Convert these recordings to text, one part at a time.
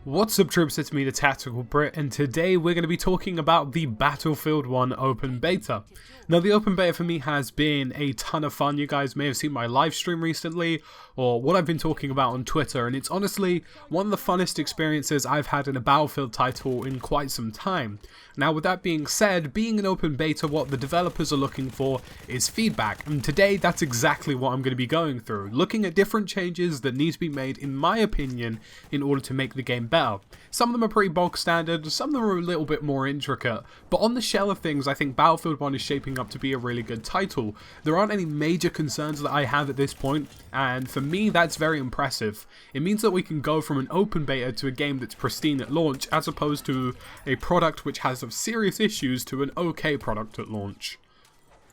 What's up troops, it's me TheTacticalBrit, and today we're going to be talking about the Battlefield 1 open beta. Now the open beta for me has been a ton of fun. You guys may have seen my live stream recently, or what I've been talking about on Twitter, and it's honestly one of the funnest experiences I've had in a Battlefield title in quite some time. Now with that being said, being an open beta, what the developers are looking for is feedback, and today that's exactly what I'm going to be going through, looking at different changes that need to be made in my opinion in order to make the game better. Some of them are pretty bog standard, some of them are a little bit more intricate, but on the shell of things I think Battlefield 1 is shaping up to be a really good title. There aren't any major concerns that I have at this point, and for me that's very impressive. It means that we can go from an open beta to a game that's pristine at launch, as opposed to a product which has some serious issues to an okay product at launch.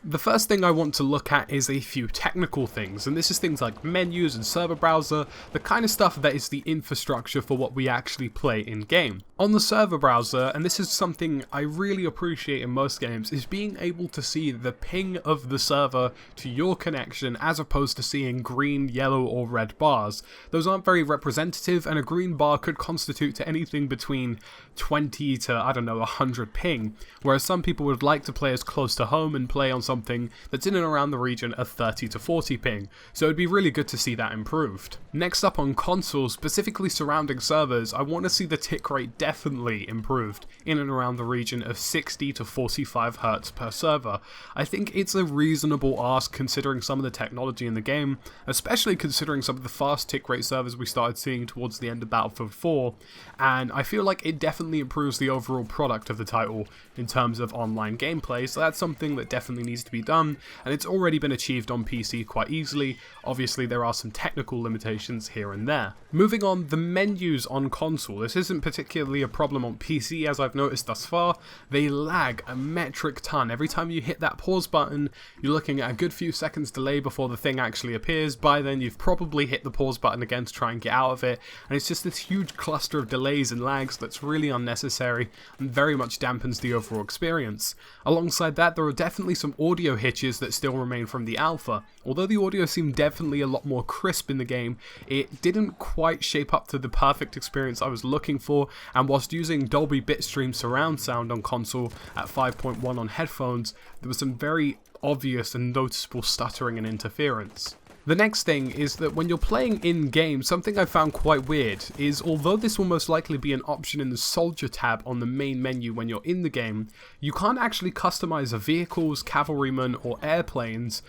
The first thing I want to look at is a few technical things, and this is things like menus and server browser, the kind of stuff that is the infrastructure for what we actually play in game. On the server browser, and this is something I really appreciate in most games, is being able to see the ping of the server to your connection as opposed to seeing green, yellow or red bars. Those aren't very representative, and a green bar could constitute to anything between 20 to, I don't know, 100 ping, whereas some people would like to play as close to home and play on something that's in and around the region of 30 to 40 ping, so it'd be really good to see that improved. Next up on console, specifically surrounding servers, I want to see the tick rate definitely improved, in and around the region of 60 to 45 Hz per server. I think it's a reasonable ask considering some of the technology in the game, especially considering some of the fast tick rate servers we started seeing towards the end of Battlefield 4, and I feel like it definitely improves the overall product of the title in terms of online gameplay, so that's something that definitely needs to be done, and it's already been achieved on PC quite easily. Obviously there are some technical limitations here and there. Moving on, the menus on console. This isn't particularly a problem on PC as I've noticed thus far. They lag a metric ton. Every time you hit that pause button, you're looking at a good few seconds delay before the thing actually appears. By then you've probably hit the pause button again to try and get out of it, and it's just this huge cluster of delays and lags that's really unnecessary and very much dampens the overall experience. Alongside that, there are definitely some audio hitches that still remain from the alpha. Although the audio seemed definitely a lot more crisp in the game, it didn't quite shape up to the perfect experience I was looking for, and whilst using Dolby Bitstream surround sound on console at 5.1 on headphones, there was some very obvious and noticeable stuttering and interference. The next thing is that when you're playing in-game, something I found quite weird is, although this will most likely be an option in the Soldier tab on the main menu when you're in the game, you can't actually customize vehicles, cavalrymen or airplanes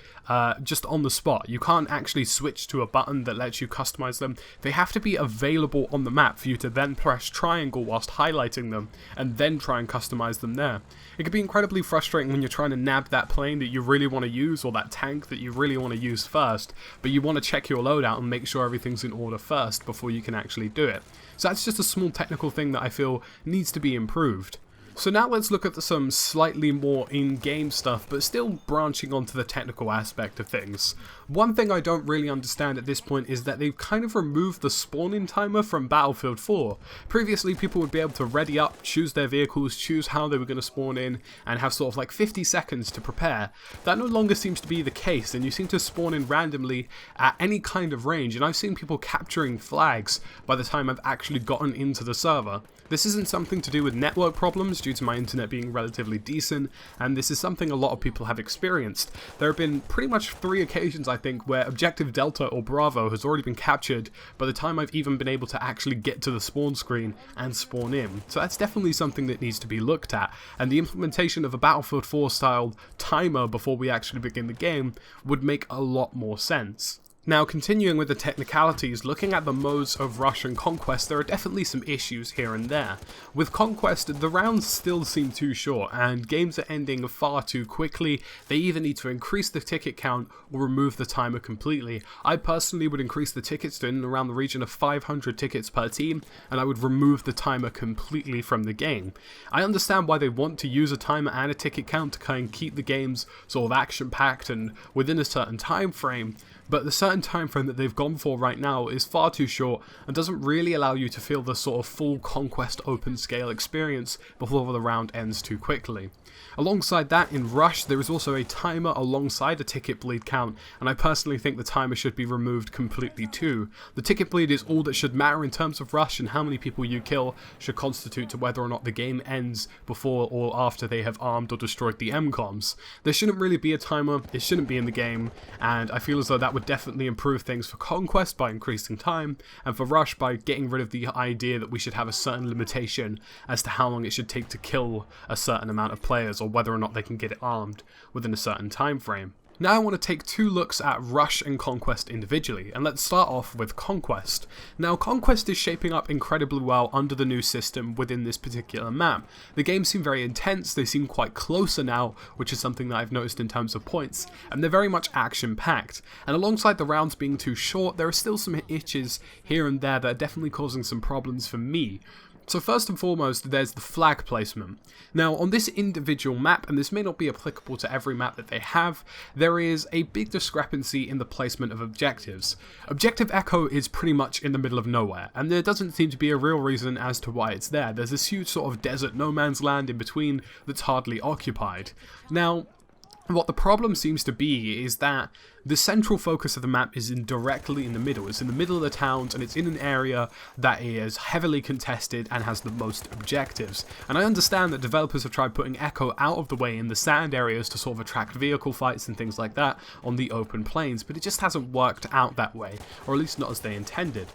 just on the spot. You can't actually switch to a button that lets you customize them. They have to be available on the map for you to then press triangle whilst highlighting them and then try and customize them there. It can be incredibly frustrating when you're trying to nab that plane that you really want to use or that tank that you really want to use first, but you want to check your loadout and make sure everything's in order first before you can actually do it. So that's just a small technical thing that I feel needs to be improved. So now let's look at some slightly more in-game stuff, but still branching onto the technical aspect of things. One thing I don't really understand at this point is that they've kind of removed the spawn-in timer from Battlefield 4. Previously, people would be able to ready up, choose their vehicles, choose how they were going to spawn in, and have sort of like 50 seconds to prepare. That no longer seems to be the case, and you seem to spawn in randomly at any kind of range, and I've seen people capturing flags by the time I've actually gotten into the server. This isn't something to do with network problems due to my internet being relatively decent, and this is something a lot of people have experienced. There have been pretty much 3 occasions I think where Objective Delta or Bravo has already been captured by the time I've even been able to actually get to the spawn screen and spawn in. So that's definitely something that needs to be looked at, and the implementation of a Battlefield 4 style timer before we actually begin the game would make a lot more sense. Now, continuing with the technicalities, looking at the modes of Rush and Conquest, there are definitely some issues here and there. With Conquest, the rounds still seem too short, and games are ending far too quickly. They either need to increase the ticket count or remove the timer completely. I personally would increase the tickets to in and around the region of 500 tickets per team, and I would remove the timer completely from the game. I understand why they want to use a timer and a ticket count to kind of keep the games sort of action-packed and within a certain time frame, but the certain time frame that they've gone for right now is far too short and doesn't really allow you to feel the sort of full Conquest open scale experience before the round ends too quickly. Alongside that, in Rush, there is also a timer alongside a ticket bleed count, and I personally think the timer should be removed completely too. The ticket bleed is all that should matter in terms of Rush, and how many people you kill should constitute to whether or not the game ends before or after they have armed or destroyed the MCOMs. There shouldn't really be a timer, it shouldn't be in the game, and I feel as though that would definitely improve things for Conquest by increasing time, and for Rush by getting rid of the idea that we should have a certain limitation as to how long it should take to kill a certain amount of players, or whether or not they can get it armed within a certain time frame. Now I want to take two looks at Rush and Conquest individually, and let's start off with Conquest. Now Conquest is shaping up incredibly well under the new system within this particular map. The games seem very intense, they seem quite closer now, which is something that I've noticed in terms of points, and they're very much action packed. And alongside the rounds being too short, there are still some itches here and there that are definitely causing some problems for me. So first and foremost, there's the flag placement. Now on this individual map, and this may not be applicable to every map that they have, there is a big discrepancy in the placement of objectives. Objective Echo is pretty much in the middle of nowhere, and there doesn't seem to be a real reason as to why it's there. There's this huge sort of desert no man's land in between that's hardly occupied. Now, what the problem seems to be is that the central focus of the map is directly in the middle. It's in the middle of the towns, and it's in an area that is heavily contested and has the most objectives. And I understand that developers have tried putting Echo out of the way in the sand areas to sort of attract vehicle fights and things like that on the open plains, but it just hasn't worked out that way, or at least not as they intended.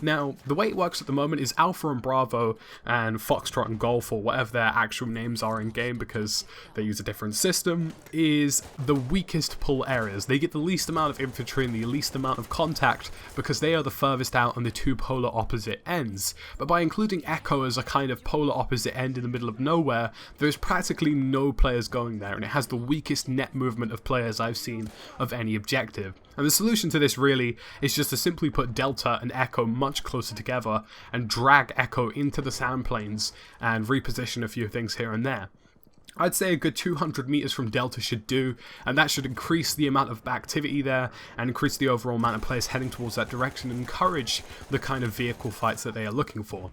Now, the way it works at the moment is Alpha and Bravo and Foxtrot and Golf, or whatever their actual names are in game because they use a different system, is the weakest pull areas. They get the least amount of infantry and the least amount of contact because they are the furthest out on the two polar opposite ends. But by including Echo as a kind of polar opposite end in the middle of nowhere, there's practically no players going there, and it has the weakest net movement of players I've seen of any objective. And the solution to this really is just to simply put Delta and Echo much closer together and drag Echo into the sand plains and reposition a few things here and there. I'd say a good 200 meters from Delta should do, and that should increase the amount of activity there and increase the overall amount of players heading towards that direction and encourage the kind of vehicle fights that they are looking for.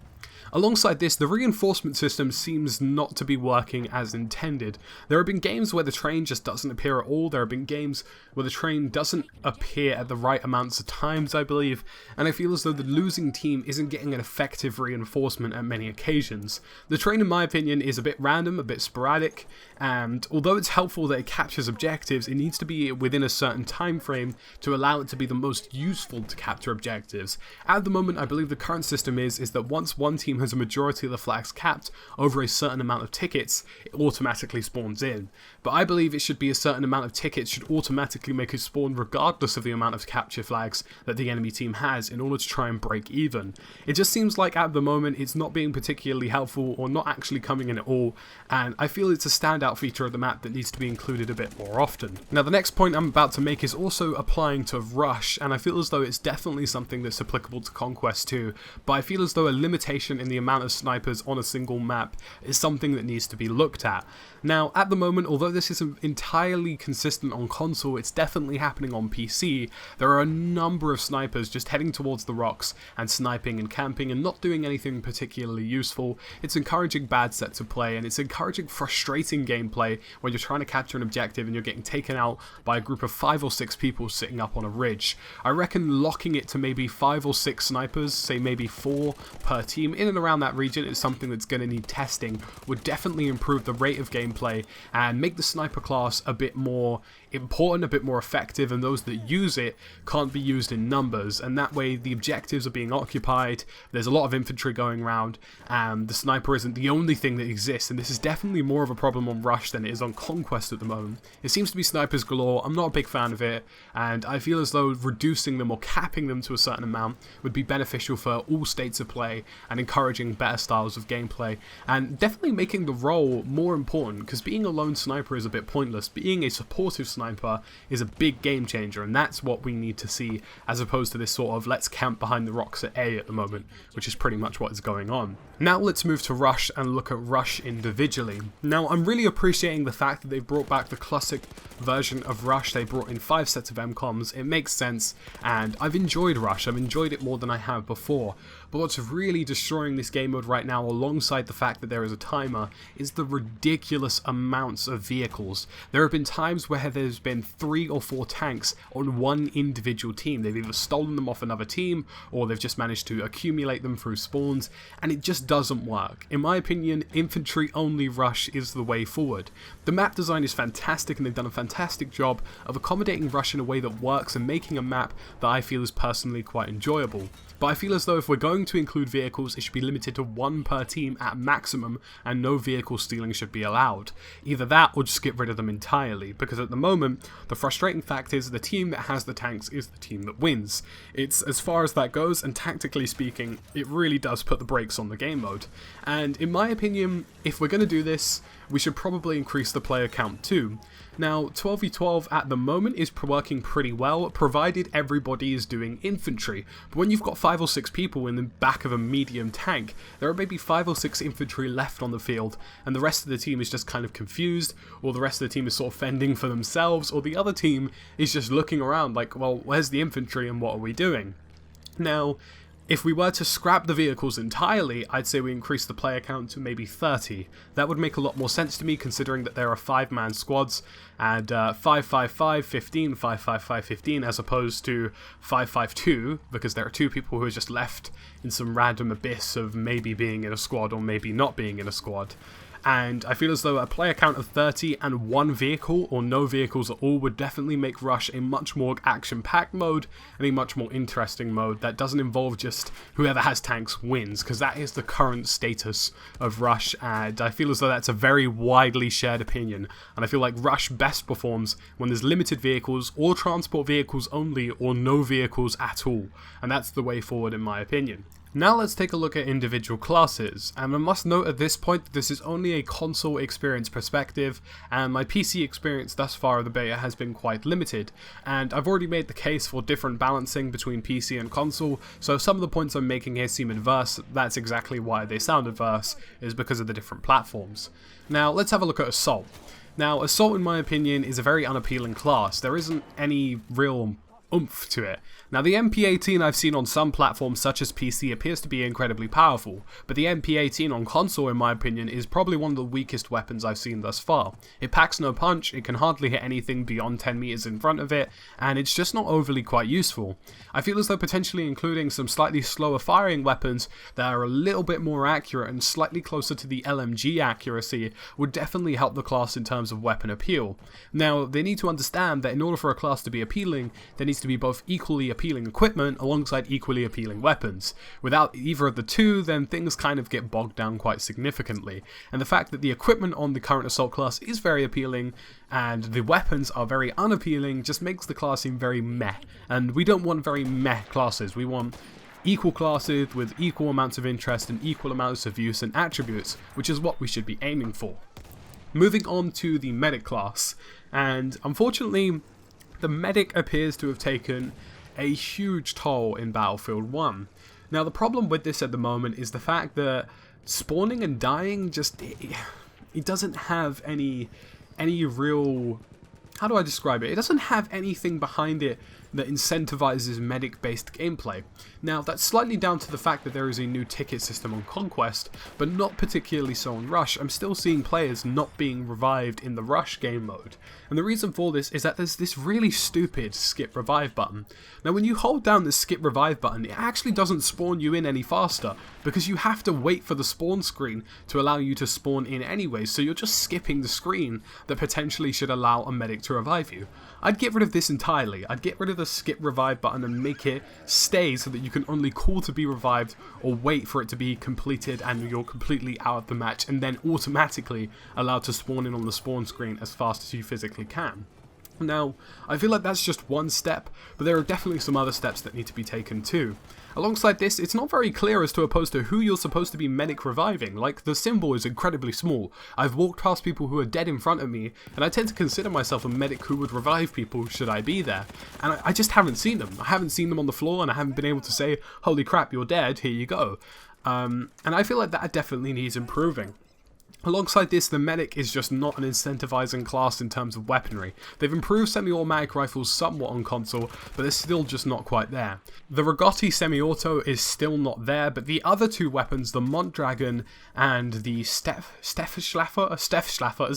Alongside this, the reinforcement system seems not to be working as intended. There have been games where the train just doesn't appear at all. There have been games where the train doesn't appear at the right amounts of times, I believe, and I feel as though the losing team isn't getting an effective reinforcement at many occasions. The train, in my opinion, is a bit random, a bit sporadic, and although it's helpful that it captures objectives, it needs to be within a certain time frame to allow it to be the most useful to capture objectives. At the moment, I believe the current system is that once one team has a majority of the flags capped over a certain amount of tickets, it automatically spawns in. But I believe it should be a certain amount of tickets should automatically make it spawn regardless of the amount of capture flags that the enemy team has in order to try and break even. It just seems like at the moment it's not being particularly helpful or not actually coming in at all, and I feel it's a standout feature of the map that needs to be included a bit more often. Now the next point I'm about to make is also applying to Rush, and I feel as though it's definitely something that's applicable to Conquest too, but I feel as though a limitation in the amount of snipers on a single map is something that needs to be looked at. Now at the moment, although this isn't entirely consistent on console, it's definitely happening on PC. There are a number of snipers just heading towards the rocks and sniping and camping and not doing anything particularly useful. It's encouraging bad sets of play, and it's encouraging frustrating gameplay when you're trying to capture an objective and you're getting taken out by a group of 5 or 6 people sitting up on a ridge. I reckon locking it to maybe 5 or 6 snipers, say maybe 4 per team in and around that region, is something that's going to need testing, would definitely improve the rate of gameplay and make the sniper class a bit more important, a bit more effective, and those that use it can't be used in numbers, and that way the objectives are being occupied, there's a lot of infantry going around, and the sniper isn't the only thing that exists. And this is definitely more of a problem on Rush than it is on Conquest at the moment. It seems to be snipers galore. I'm not a big fan of it, and I feel as though reducing them or capping them to a certain amount would be beneficial for all states of play and encouraging better styles of gameplay, and definitely making the role more important, because being a lone sniper is a bit pointless. Being a supportive sniper is a big game changer, and that's what we need to see, as opposed to this sort of let's camp behind the rocks at A at the moment, which is pretty much what is going on. Now let's move to Rush and look at Rush individually. Now I'm really appreciating the fact that they've brought back the classic version of Rush. They brought in 5 sets of MCOMs, it makes sense, and I've enjoyed Rush, I've enjoyed it more than I have before. But what's really destroying this game mode right now, alongside the fact that there is a timer, is the ridiculous amounts of vehicles. There have been times where there's been 3 or 4 tanks on one individual team. They've either stolen them off another team, or they've just managed to accumulate them through spawns, and it just doesn't work. In my opinion, infantry only Rush is the way forward. The map design is fantastic, and they've done a fantastic job of accommodating Rush in a way that works and making a map that I feel is personally quite enjoyable. But I feel as though if we're going to include vehicles, it should be limited to 1 per team at maximum, and no vehicle stealing should be allowed. Either that or just get rid of them entirely, because at the moment, the frustrating fact is the team that has the tanks is the team that wins. It's as far as that goes, and tactically speaking, it really does put the brakes on the game mode. And in my opinion, if we're going to do this, we should probably increase the player count too. Now, 12v12 at the moment is working pretty well, provided everybody is doing infantry. But when you've got 5 or 6 people in the back of a medium tank, there are maybe 5 or 6 infantry left on the field, and the rest of the team is just kind of confused, or the rest of the team is sort of fending for themselves, or the other team is just looking around like, well, where's the infantry and what are we doing? Now, if we were to scrap the vehicles entirely, I'd say we increase the player count to maybe 30. That would make a lot more sense to me, considering that there are 5-man squads, and 5-5-5, 15, 5-5-5, 15, as opposed to 5-5-2, because there are 2 people who are just left in some random abyss of maybe being in a squad or maybe not being in a squad. And I feel as though a player count of 30 and 1 vehicle, or no vehicles at all, would definitely make Rush a much more action-packed mode, and a much more interesting mode that doesn't involve just whoever has tanks wins, because that is the current status of Rush, and I feel as though that's a very widely shared opinion, and I feel like Rush best performs when there's limited vehicles, or transport vehicles only, or no vehicles at all, and that's the way forward in my opinion. Now let's take a look at individual classes, and I must note at this point that this is only a console experience perspective, and my PC experience thus far of the beta has been quite limited, and I've already made the case for different balancing between PC and console, so some of the points I'm making here seem adverse. That's exactly why they sound adverse, is because of the different platforms. Now let's have a look at Assault. Now Assault, in my opinion, is a very unappealing class. There isn't any real oomph to it. Now the MP18 I've seen on some platforms such as PC appears to be incredibly powerful, but the MP18 on console, in my opinion, is probably one of the weakest weapons I've seen thus far. It packs no punch, it can hardly hit anything beyond 10 meters in front of it, and it's just not overly quite useful. I feel as though potentially including some slightly slower firing weapons that are a little bit more accurate and slightly closer to the LMG accuracy would definitely help the class in terms of weapon appeal. Now, they need to understand that in order for a class to be appealing, there needs to be both equally appealing equipment alongside equally appealing weapons. Without either of the two, then things kind of get bogged down quite significantly. And the fact that the equipment on the current Assault class is very appealing and the weapons are very unappealing just makes the class seem very meh. And we don't want very meh classes. We want equal classes with equal amounts of interest and equal amounts of use and attributes, which is what we should be aiming for. Moving on to the Medic class, and unfortunately the Medic appears to have taken a huge toll in Battlefield 1. Now the problem with this at the moment is the fact that spawning and dying just, it doesn't have any real, how do I describe it? It doesn't have anything behind it that incentivizes medic-based gameplay. Now, that's slightly down to the fact that there is a new ticket system on Conquest, but not particularly so on Rush. I'm still seeing players not being revived in the Rush game mode. And the reason for this is that there's this really stupid skip revive button. Now, when you hold down the skip revive button, it actually doesn't spawn you in any faster, because you have to wait for the spawn screen to allow you to spawn in anyway, so you're just skipping the screen that potentially should allow a medic to revive you. I'd get rid of this entirely. I'd get rid of the skip revive button and make it stay so that you can only call to be revived or wait for it to be completed and you're completely out of the match, and then automatically allowed to spawn in on the spawn screen as fast as you physically can. Now, I feel like that's just one step, but there are definitely some other steps that need to be taken too. Alongside this, it's not very clear as to opposed to who you're supposed to be medic reviving. Like, the symbol is incredibly small. I've walked past people who are dead in front of me, and I tend to consider myself a medic who would revive people should I be there. And I just haven't seen them. I haven't seen them on the floor, and I haven't been able to say, holy crap, you're dead, here you go. And I feel like that definitely needs improving. Alongside this, the medic is just not an incentivizing class in terms of weaponry. They've improved semi-automatic rifles somewhat on console, but they're still just not quite there. The Rigotti semi-auto is still not there, but the other two weapons, the Montdragon and the Steffschlaffer,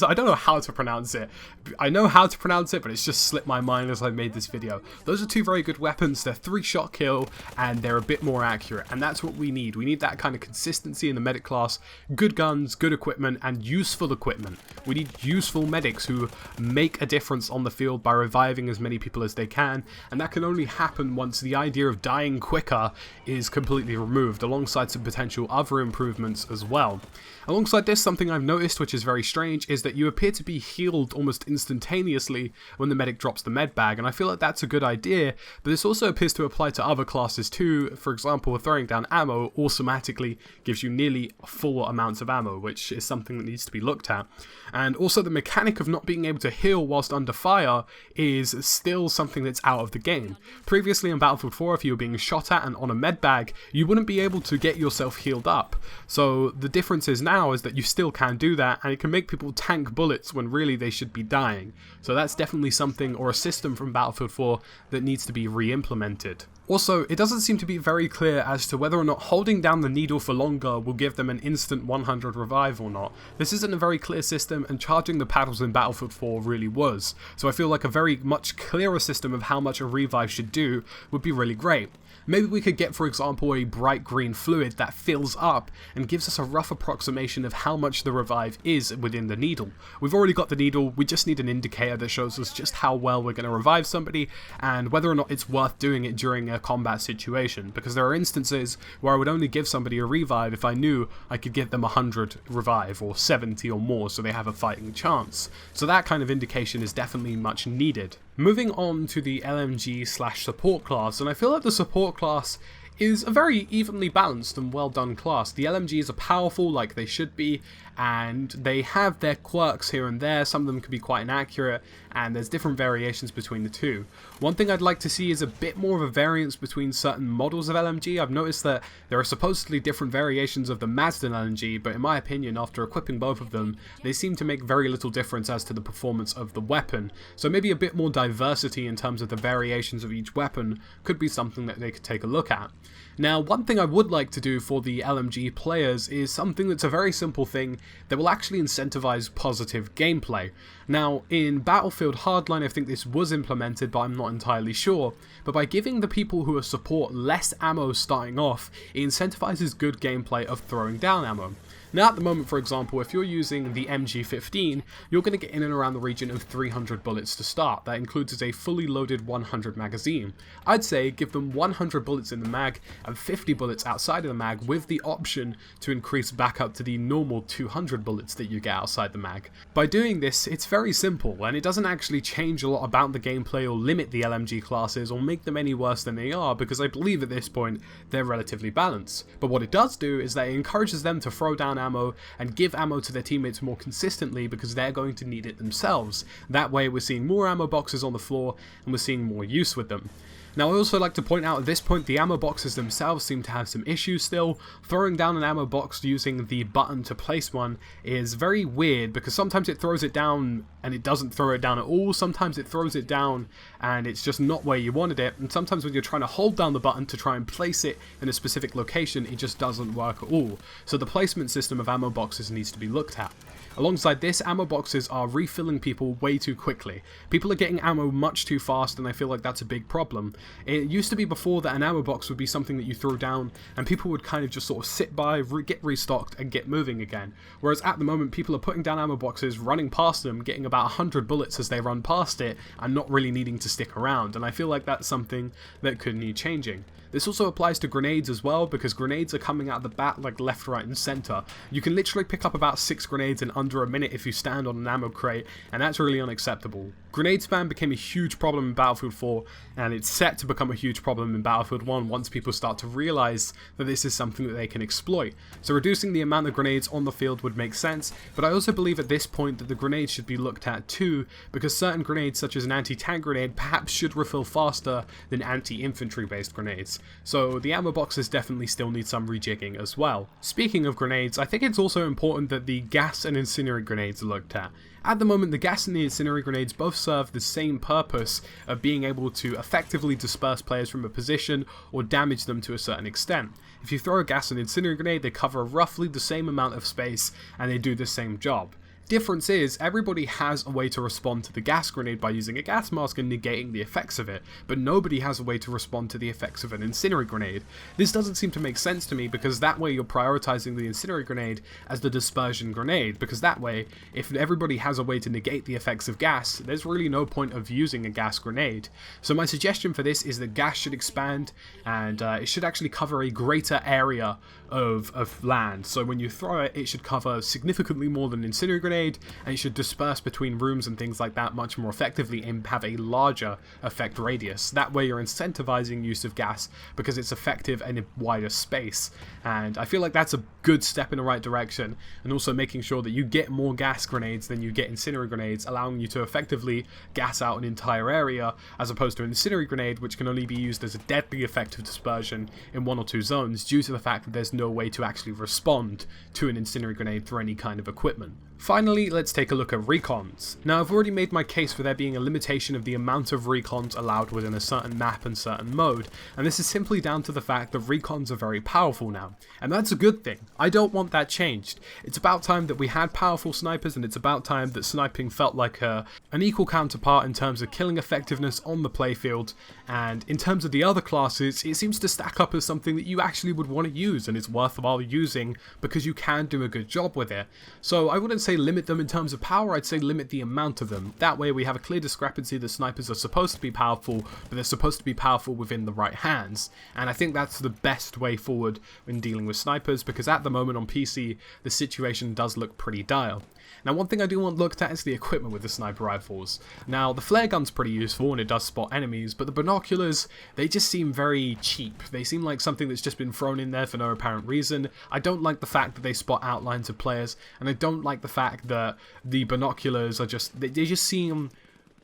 I don't know how to pronounce it. I know how to pronounce it, but it's just slipped my mind as I made this video. Those are two very good weapons. They're 3-shot kill, and they're a bit more accurate, and that's what we need. We need that kind of consistency in the medic class. Good guns, good equipment, and useful equipment. We need useful medics who make a difference on the field by reviving as many people as they can, and that can only happen once the idea of dying quicker is completely removed, alongside some potential other improvements as well. Alongside this, something I've noticed which is very strange is that you appear to be healed almost instantaneously when the medic drops the med bag, and I feel like that's a good idea, but this also appears to apply to other classes too. For example, throwing down ammo automatically gives you nearly full amounts of ammo, which is something that needs to be looked at. And also the mechanic of not being able to heal whilst under fire is still something that's out of the game. Previously in Battlefield 4, if you were being shot at and on a med bag, you wouldn't be able to get yourself healed up. So the difference is now is that you still can do that, and it can make people tank bullets when really they should be dying. So that's definitely something, or a system from Battlefield 4 that needs to be re-implemented. Also, it doesn't seem to be very clear as to whether or not holding down the needle for longer will give them an instant 100 revive or not. This isn't a very clear system, and charging the paddles in Battlefield 4 really was. So I feel like a very much clearer system of how much a revive should do would be really great. Maybe we could get, for example, a bright green fluid that fills up and gives us a rough approximation of how much the revive is within the needle. We've already got the needle, we just need an indicator that shows us just how well we're going to revive somebody and whether or not it's worth doing it during a combat situation, because there are instances where I would only give somebody a revive if I knew I could give them 100 revive or 70 or more so they have a fighting chance. So that kind of indication is definitely much needed. Moving on to the LMG/support class, and I feel like the support class is a very evenly balanced and well done class. The LMGs are powerful like they should be, and they have their quirks here and there. Some of them can be quite inaccurate, and there's different variations between the two. One thing I'd like to see is a bit more of a variance between certain models of LMG. I've noticed that there are supposedly different variations of the Mazda LMG, but in my opinion, after equipping both of them, they seem to make very little difference as to the performance of the weapon. So maybe a bit more diversity in terms of the variations of each weapon could be something that they could take a look at. Now, one thing I would like to do for the LMG players is something that's a very simple thing that will actually incentivize positive gameplay. Now, in Battlefield Hardline, I think this was implemented, but I'm not entirely sure. But by giving the people who are support less ammo starting off, it incentivizes good gameplay of throwing down ammo. Now at the moment, for example, if you're using the MG15, you're going to get in and around the region of 300 bullets to start. That includes a fully loaded 100 magazine. I'd say give them 100 bullets in the mag and 50 bullets outside of the mag, with the option to increase back up to the normal 200 bullets that you get outside the mag. By doing this, it's very simple, and it doesn't actually change a lot about the gameplay or limit the LMG classes or make them any worse than they are, because I believe at this point they're relatively balanced. But what it does do is that it encourages them to throw down ammo and give ammo to their teammates more consistently, because they're going to need it themselves. That way we're seeing more ammo boxes on the floor and we're seeing more use with them. Now I also like to point out at this point the ammo boxes themselves seem to have some issues still. Throwing down an ammo box using the button to place one is very weird, because sometimes it throws it down and it doesn't throw it down at all. Sometimes it throws it down and it's just not where you wanted it, and sometimes when you're trying to hold down the button to try and place it in a specific location, it just doesn't work at all. So the placement system of ammo boxes needs to be looked at. Alongside this, ammo boxes are refilling people way too quickly. People are getting ammo much too fast, and I feel like that's a big problem. It used to be before that an ammo box would be something that you threw down and people would kind of just sort of sit by, get restocked and get moving again. Whereas at the moment, people are putting down ammo boxes, running past them, getting about 100 bullets as they run past it, and not really needing to stick around, and I feel like that's something that could need changing. This also applies to grenades as well, because grenades are coming out of the bat like left, right and center. You can literally pick up about 6 grenades in under a minute if you stand on an ammo crate, and that's really unacceptable. Grenade spam became a huge problem in Battlefield 4, and it's set to become a huge problem in Battlefield 1 once people start to realize that this is something that they can exploit. So reducing the amount of grenades on the field would make sense, but I also believe at this point that the grenades should be looked at too, because certain grenades such as an anti-tank grenade perhaps should refill faster than anti-infantry based grenades. So the ammo boxes definitely still need some rejigging as well. Speaking of grenades, I think it's also important that the gas and incendiary grenades are looked at. At the moment, the gas and the incendiary grenades both serve the same purpose of being able to effectively disperse players from a position or damage them to a certain extent. If you throw a gas and incendiary grenade, they cover roughly the same amount of space and they do the same job. Difference is, everybody has a way to respond to the gas grenade by using a gas mask and negating the effects of it, but nobody has a way to respond to the effects of an incendiary grenade. This doesn't seem to make sense to me, because that way you're prioritizing the incendiary grenade as the dispersion grenade, because that way, if everybody has a way to negate the effects of gas, there's really no point of using a gas grenade. So my suggestion for this is that gas should expand, and it should actually cover a greater area of land. So when you throw it, it should cover significantly more than an incendiary grenade, and it should disperse between rooms and things like that much more effectively and have a larger effect radius. That way you're incentivizing use of gas because it's effective in a wider space, and I feel like that's a good step in the right direction, and also making sure that you get more gas grenades than you get incendiary grenades, allowing you to effectively gas out an entire area, as opposed to an incendiary grenade which can only be used as a deadly effective dispersion in 1 or 2 zones due to the fact that there's no way to actually respond to an incendiary grenade through any kind of equipment. Finally, let's take a look at recons. Now, I've already made my case for there being a limitation of the amount of recons allowed within a certain map and certain mode, and this is simply down to the fact that recons are very powerful now, and that's a good thing. I don't want that changed. It's about time that we had powerful snipers, and it's about time that sniping felt like an equal counterpart in terms of killing effectiveness on the playfield, and in terms of the other classes, it seems to stack up as something that you actually would want to use and is worthwhile using because you can do a good job with it. So I wouldn't say limit them in terms of power, I'd say limit the amount of them. That way we have a clear discrepancy that snipers are supposed to be powerful, but they're supposed to be powerful within the right hands. And I think that's the best way forward when dealing with snipers, because at the moment on PC, the situation does look pretty dire. Now, one thing I do want looked at is the equipment with the sniper rifles. Now, the flare gun's pretty useful and it does spot enemies, but the binoculars, they just seem very cheap. They seem like something that's just been thrown in there for no apparent reason. I don't like the fact that they spot outlines of players, and I don't like the fact that the binoculars are just, they just seem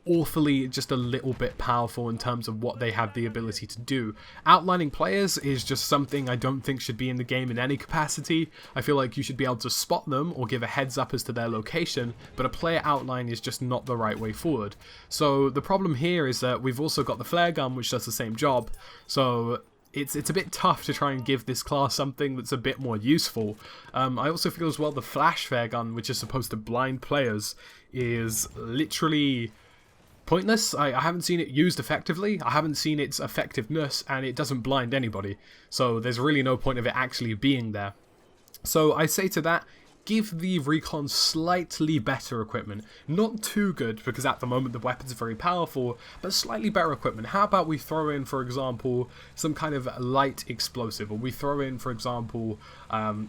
awfully just a little bit powerful in terms of what they have the ability to do. Outlining players is just something I don't think should be in the game in any capacity. I feel like you should be able to spot them or give a heads up as to their location, but a player outline is just not the right way forward. So the problem here is that we've also got the flare gun which does the same job, so it's a bit tough to try and give this class something that's a bit more useful. I also feel as well the flash flare gun, which is supposed to blind players, is literally pointless. I haven't seen it used effectively, I haven't seen its effectiveness, and it doesn't blind anybody. So there's really no point of it actually being there. So I say to that, give the Recon slightly better equipment. Not too good, because at the moment the weapons are very powerful, but slightly better equipment. How about we throw in, for example, some kind of light explosive, or we throw in, for example,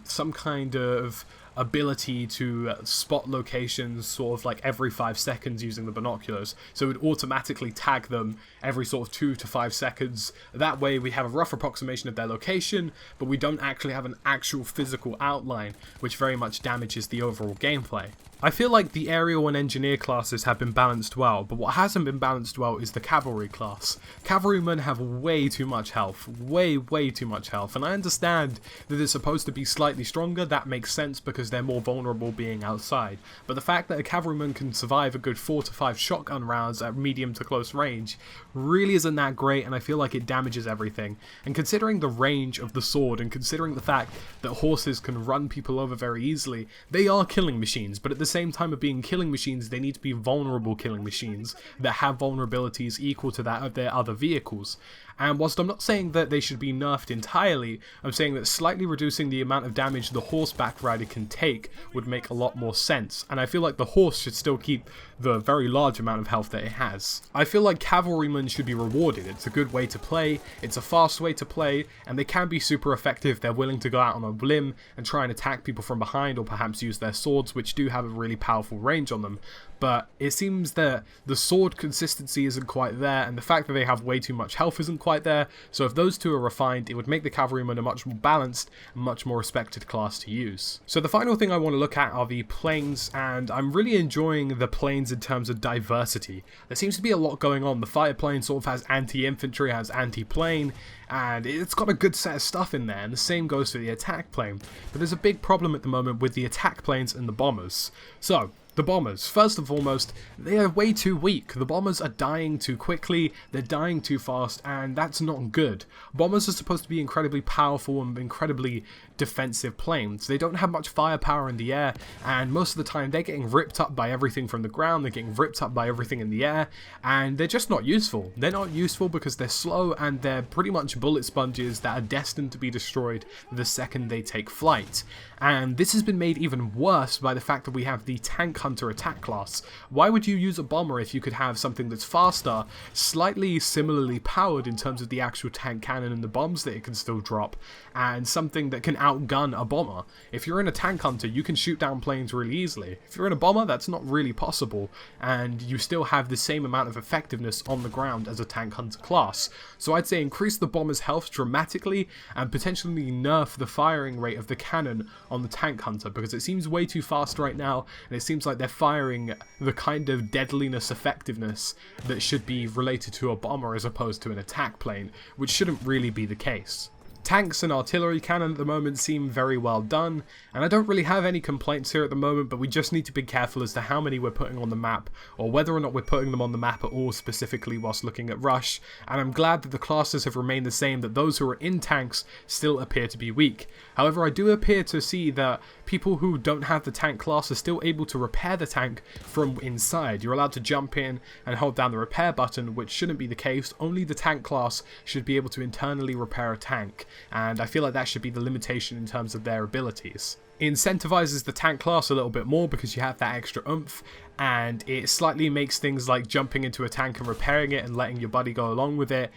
some kind of ability to spot locations sort of like every 5 seconds using the binoculars, so it would automatically tag them every sort of 2 to 5 seconds. That way we have a rough approximation of their location, but we don't actually have an actual physical outline, which very much damages the overall gameplay. I feel like the aerial and engineer classes have been balanced well, but what hasn't been balanced well is the cavalry class. Cavalrymen have way too much health, way too much health, and I understand that they're supposed to be slightly stronger. That makes sense because they're more vulnerable being outside, but the fact that a cavalryman can survive a good 4 to 5 shotgun rounds at medium to close range really isn't that great, and I feel like it damages everything. And considering the range of the sword, and considering the fact that horses can run people over very easily, they are killing machines, but at the same time of being killing machines, they need to be vulnerable killing machines that have vulnerabilities equal to that of their other vehicles. And whilst I'm not saying that they should be nerfed entirely, I'm saying that slightly reducing the amount of damage the horseback rider can take would make a lot more sense, and I feel like the horse should still keep the very large amount of health that it has. I feel like cavalrymen should be rewarded. It's a good way to play, it's a fast way to play, and they can be super effective if they're willing to go out on a limb and try and attack people from behind, or perhaps use their swords, which do have a really powerful range on them. But it seems that the sword consistency isn't quite there, and the fact that they have way too much health isn't quite there, so if those two are refined, it would make the cavalryman a much more balanced and much more respected class to use. So the final thing I want to look at are the planes, and I'm really enjoying the planes in terms of diversity. There seems to be a lot going on. The fighter plane sort of has anti-infantry, has anti-plane, and it's got a good set of stuff in there, and the same goes for the attack plane. But there's a big problem at the moment with the attack planes and the bombers. So, the bombers, first and foremost, they are way too weak. The bombers are dying too quickly, they're dying too fast, and that's not good. Bombers are supposed to be incredibly powerful and incredibly defensive planes. They don't have much firepower in the air, and most of the time they're getting ripped up by everything from the ground, they're getting ripped up by everything in the air, and they're just not useful. They're not useful because they're slow, and they're pretty much bullet sponges that are destined to be destroyed the second they take flight. And this has been made even worse by the fact that we have the tank hunter attack class. Why would you use a bomber if you could have something that's faster, slightly similarly powered in terms of the actual tank cannon and the bombs that it can still drop, and something that can outgun a bomber? If you're in a tank hunter, you can shoot down planes really easily. If you're in a bomber, that's not really possible, and you still have the same amount of effectiveness on the ground as a tank hunter class. So I'd say increase the bomber's health dramatically, and potentially nerf the firing rate of the cannon on the tank hunter, because it seems way too fast right now, and it seems like they're firing the kind of deadliness effectiveness that should be related to a bomber as opposed to an attack plane, which shouldn't really be the case. Tanks and artillery cannon at the moment seem very well done, and I don't really have any complaints here at the moment, but we just need to be careful as to how many we're putting on the map, or whether or not we're putting them on the map at all specifically whilst looking at Rush, and I'm glad that the classes have remained the same, that those who are in tanks still appear to be weak. However, I do appear to see that people who don't have the tank class are still able to repair the tank from inside. You're allowed to jump in and hold down the repair button, which shouldn't be the case. Only the tank class should be able to internally repair a tank, and I feel like that should be the limitation in terms of their abilities. It incentivizes the tank class a little bit more because you have that extra oomph, and it slightly makes things like jumping into a tank and repairing it and letting your buddy go along with it.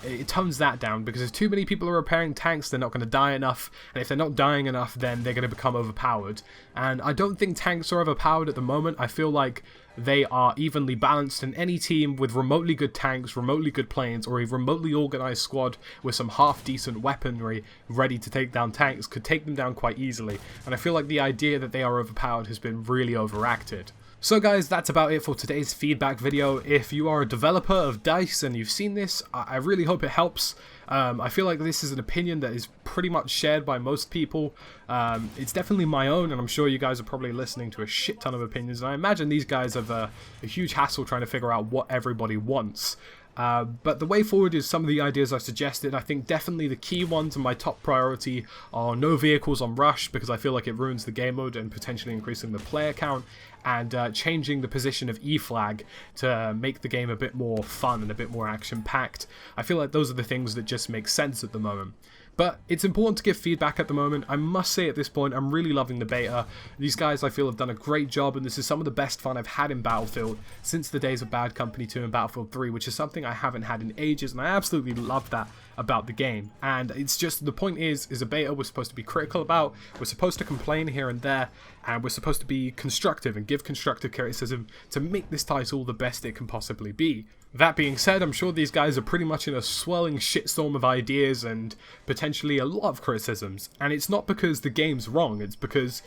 It tones that down, because if too many people are repairing tanks, they're not going to die enough, and if they're not dying enough, then they're going to become overpowered. And I don't think tanks are overpowered at the moment. I feel like they are evenly balanced, and any team with remotely good tanks, remotely good planes, or a remotely organized squad with some half-decent weaponry ready to take down tanks could take them down quite easily, and I feel like the idea that they are overpowered has been really overacted. So guys, that's about it for today's feedback video. If you are a developer of DICE and you've seen this, I really hope it helps. I feel like this is an opinion that is pretty much shared by most people. It's definitely my own, and I'm sure you guys are probably listening to a shit ton of opinions, and I imagine these guys have a huge hassle trying to figure out what everybody wants. But the way forward is some of the ideas I've suggested. I think definitely the key ones and my top priority are no vehicles on Rush, because I feel like it ruins the game mode and potentially increasing the player count, and changing the position of E-Flag to make the game a bit more fun and a bit more action-packed. I feel like those are the things that just make sense at the moment. But it's important to give feedback at the moment. I must say at this point, I'm really loving the beta. These guys, I feel, have done a great job, and this is some of the best fun I've had in Battlefield since the days of Bad Company 2 and Battlefield 3, which is something I haven't had in ages, and I absolutely love that about the game. And it's just, the point is a beta we're supposed to be critical about, we're supposed to complain here and there, and we're supposed to be constructive and give constructive criticism to make this title the best it can possibly be. That being said, I'm sure these guys are pretty much in a swirling shitstorm of ideas and potentially a lot of criticisms. And it's not because the game's wrong, it's because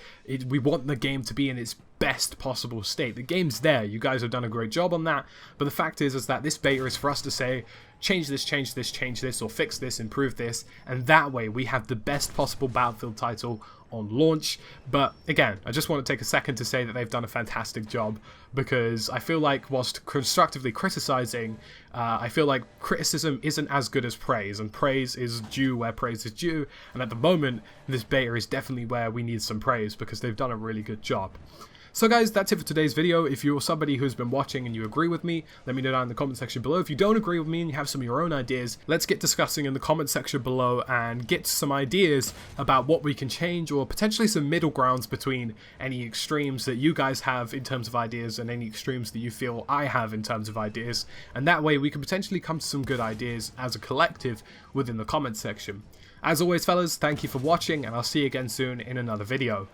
we want the game to be in its best possible state. The game's there, you guys have done a great job on that, but the fact is that this beta is for us to say, change this, change this, change this, or fix this, improve this, and that way we have the best possible Battlefield title on launch. But again, I just want to take a second to say that they've done a fantastic job, because I feel like whilst constructively criticizing, I feel like criticism isn't as good as praise, and praise is due where praise is due, and at the moment this beta is definitely where we need some praise, because they've done a really good job. So guys, that's it for today's video. If you're somebody who's been watching and you agree with me, let me know down in the comment section below. If you don't agree with me and you have some of your own ideas, let's get discussing in the comment section below and get some ideas about what we can change, or potentially some middle grounds between any extremes that you guys have in terms of ideas and any extremes that you feel I have in terms of ideas. And that way we can potentially come to some good ideas as a collective within the comment section. As always fellas, thank you for watching, and I'll see you again soon in another video.